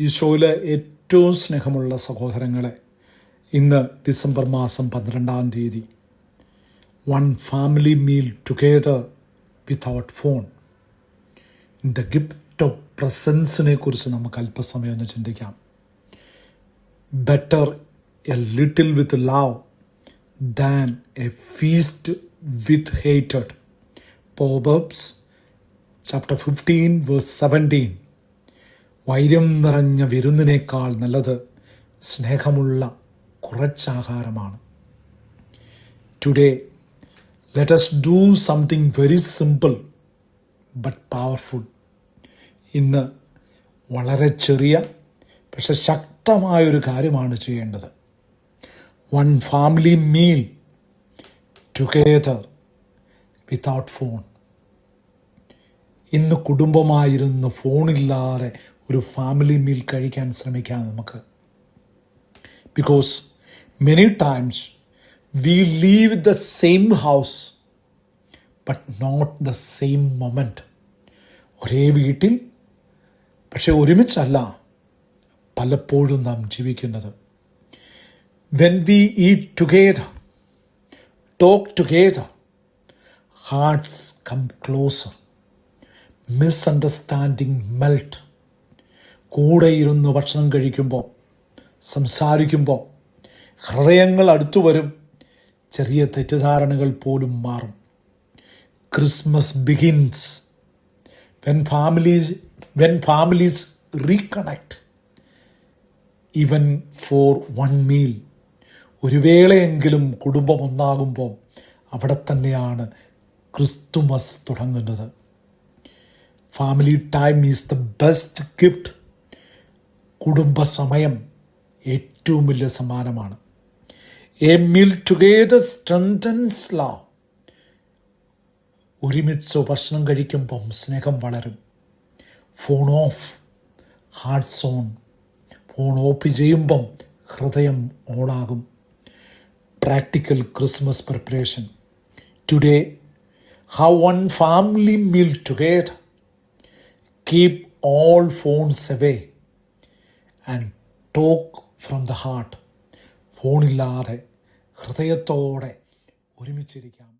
ഈശോയിലെ ഏറ്റവും സ്നേഹമുള്ള സഹോദരങ്ങളെ, ഇന്ന് ഡിസംബർ മാസം 12-ാം തീയതി one family meal together without phone. In the gift of പ്രസൻസിനെ കുറിച്ച് നമുക്ക് അല്പസമയം ഒന്ന് ചിന്തിക്കാം. Better a little with love than a feast with hated. Proverbs chapter 15 verse 17. വൈര്യം നിറഞ്ഞ വിരുന്നിനേക്കാൾ നല്ലത് സ്നേഹമുള്ള കുറച്ചാഹാരമാണ്. Today let us do something very simple but powerful. ഇന്ന് വളരെ ചെറിയ പക്ഷെ ശക്തമായൊരു കാര്യമാണ് ചെയ്യേണ്ടത്. One family meal together without phone. ഇന്ന് കുടുംബമായിരുന്ന് ഫോണില്ലാതെ ഒരു ഫാമിലി മീൽ കഴിക്കാൻ ശ്രമിക്കാം നമുക്ക്. Because many times we leave the same house but not the same moment. ഒരേ വീട്ടിൽ പക്ഷെ ഒരുമിച്ചല്ല പലപ്പോഴും നാം ജീവിക്കുന്നത്. When we eat together, talk together, hearts come closer, misunderstanding melt. കൂടെ ഇരുന്ന് ഭക്ഷണം കഴിക്കുമ്പോൾ, സംസാരിക്കുമ്പോൾ ഹൃദയങ്ങൾ അടുത്തു വരും, ചെറിയ തെറ്റിദ്ധാരണകൾ പോലും മാറും. Christmas begins when families reconnect even for one meal. ഒരു വേളയെങ്കിലും കുടുംബം ഒന്നാകുമ്പോൾ അവിടെ തന്നെയാണ് ക്രിസ്തുമസ് തുടങ്ങുന്നത്. Family time is the best gift. കുടുംബസമയം ഏറ്റവും വലിയ സമ്മാനമാണ്. A meal together strengthens love. ഒരുമിച്ച് ഭക്ഷണം കഴിക്കുമ്പം സ്നേഹം വളരും. Phone off, hearts on. Phone off ചെയ്യുമ്പം ഹൃദയം ഓണാകും. Practical Christmas preparation. Today have one family meal together. Keep all phones away and talk from the heart. ഫോണില്ലാതെ ഹൃദയത്തോടെ ഒരുമിച്ചിരിക്കാം.